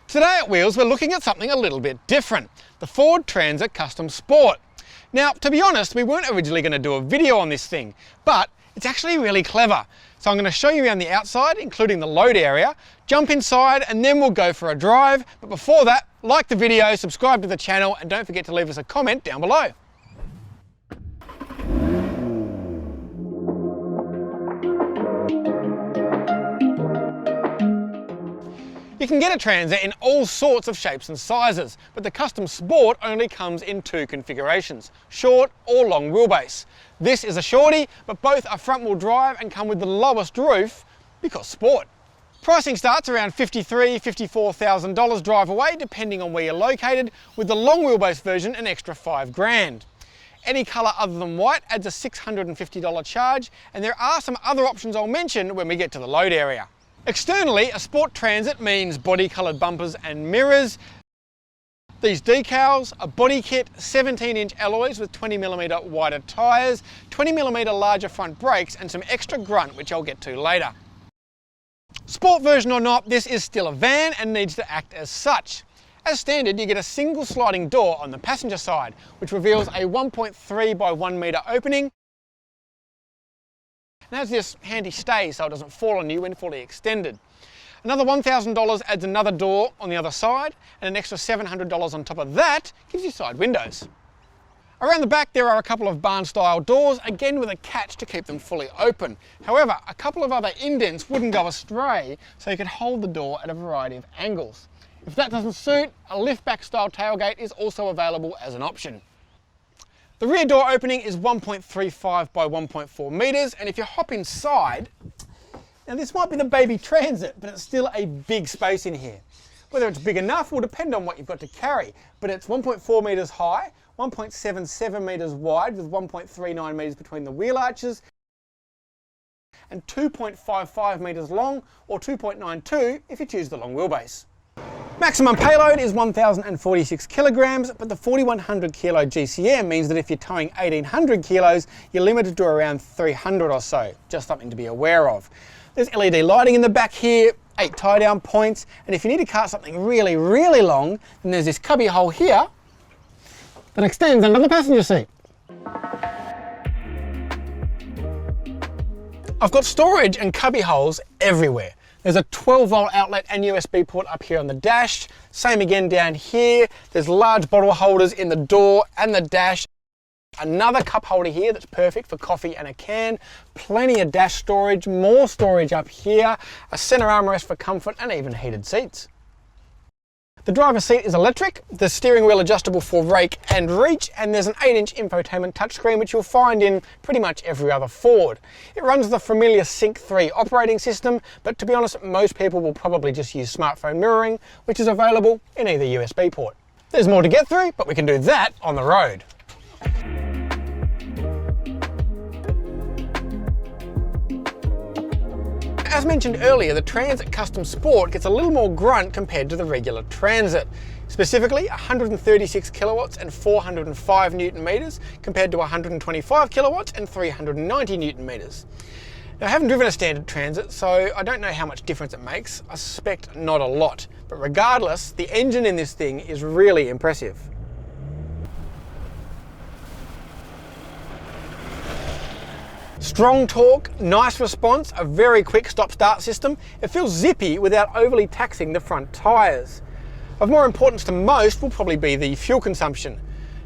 Today at Wheels we're looking at something a little bit different, the Ford Transit Custom Sport. Now, to be honest, we weren't originally going to do a video on this thing, but it's actually really clever. So I'm going to show you around the outside, including the load area, jump inside, and then we'll go for a drive. But before that, like the video, subscribe to the channel, and don't forget to leave us a comment down below. You can get a Transit in all sorts of shapes and sizes, but the Custom Sport only comes in two configurations, short or long wheelbase. This is a shorty, but both are front wheel drive and come with the lowest roof because sport. Pricing starts around $53,000 to $54,000 drive away, depending on where you're located, with the long wheelbase version an extra $5,000. Any colour other than white adds a $650 charge, and there are some other options I'll mention when we get to the load area. Externally, a Sport Transit means body-coloured bumpers and mirrors, these decals, a body kit, 17-inch alloys with 20mm wider tyres, 20mm larger front brakes, and some extra grunt, which I'll get to later. Sport version or not, this is still a van and needs to act as such. As standard, you get a single sliding door on the passenger side, which reveals a 1.3 by 1 metre opening. And has this handy stay so it doesn't fall on you when fully extended. Another $1,000 adds another door on the other side, and an extra $700 on top of that gives you side windows. Around the back there are a couple of barn style doors, again with a catch to keep them fully open. However, a couple of other indents wouldn't go astray, so you could hold the door at a variety of angles. If that doesn't suit, a liftback style tailgate is also available as an option. The rear door opening is 1.35 by 1.4 metres, and if you hop inside, now this might be the baby Transit, but it's still a big space in here. Whether it's big enough will depend on what you've got to carry, but it's 1.4 metres high, 1.77 metres wide with 1.39 metres between the wheel arches, and 2.55 metres long, or 2.92 if you choose the long wheelbase. Maximum payload is 1,046 kilograms, but the 4,100 kilo GCM means that if you're towing 1,800 kilos, you're limited to around 300 or so. Just something to be aware of. There's LED lighting in the back here, 8 tie down points, and if you need to cart something really, really long, then there's this cubby hole here that extends under the passenger seat. I've got storage and cubby holes everywhere. There's a 12-volt outlet and USB port up here on the dash. Same again down here. There's large bottle holders in the door and the dash. Another cup holder here that's perfect for coffee and a can. Plenty of dash storage, more storage up here. A center armrest for comfort and even heated seats. The driver's seat is electric, the steering wheel adjustable for rake and reach, and there's an 8-inch infotainment touchscreen which you'll find in pretty much every other Ford. It runs the familiar Sync 3 operating system, but to be honest, most people will probably just use smartphone mirroring, which is available in either USB port. There's more to get through, but we can do that on the road. As mentioned earlier, the Transit Custom Sport gets a little more grunt compared to the regular Transit. Specifically, 136 kilowatts and 405 newton meters compared to 125 kilowatts and 390 newton meters. Now, I haven't driven a standard Transit, so I don't know how much difference it makes. I suspect not a lot, but regardless, the engine in this thing is really impressive. Strong torque, nice response, a very quick stop-start system. It feels zippy without overly taxing the front tyres. Of more importance to most will probably be the fuel consumption.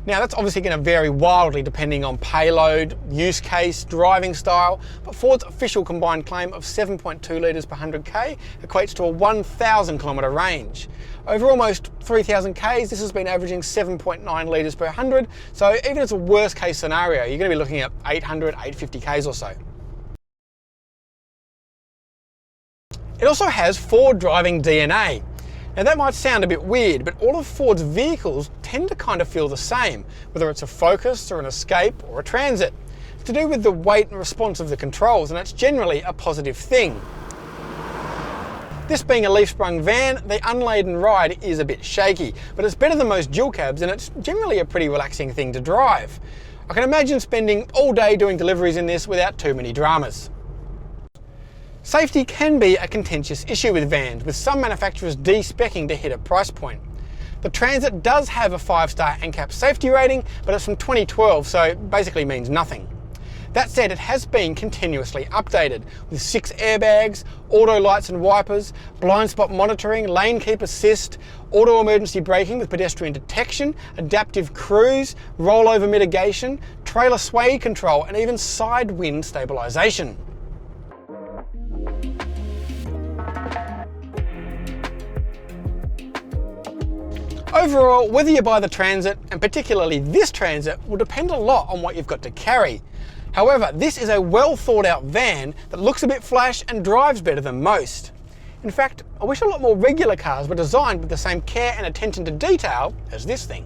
Now that's obviously going to vary wildly depending on payload, use case, driving style, but Ford's official combined claim of 7.2 litres per 100k equates to a 1,000 kilometre range. Over almost 3,000 k's, this has been averaging 7.9 litres per 100, so even as a worst case scenario, you're going to be looking at 800, 850 k's or so. It also has Ford driving DNA. Now that might sound a bit weird, but all of Ford's vehicles tend to kind of feel the same, whether it's a Focus or an Escape or a Transit. It's to do with the weight and response of the controls, and it's generally a positive thing. This being a leaf-sprung van, the unladen ride is a bit shaky, but it's better than most dual cabs, and it's generally a pretty relaxing thing to drive. I can imagine spending all day doing deliveries in this without too many dramas. Safety can be a contentious issue with vans, with some manufacturers de-speccing to hit a price point. The Transit does have a 5-star NCAP safety rating, but it's from 2012, so it basically means nothing. That said, it has been continuously updated with 6 airbags, auto lights and wipers, blind spot monitoring, lane keep assist, auto emergency braking with pedestrian detection, adaptive cruise, rollover mitigation, trailer sway control, and even side wind stabilisation. Overall, whether you buy the Transit, and particularly this Transit, will depend a lot on what you've got to carry. However, this is a well thought out van that looks a bit flash and drives better than most. In fact, I wish a lot more regular cars were designed with the same care and attention to detail as this thing.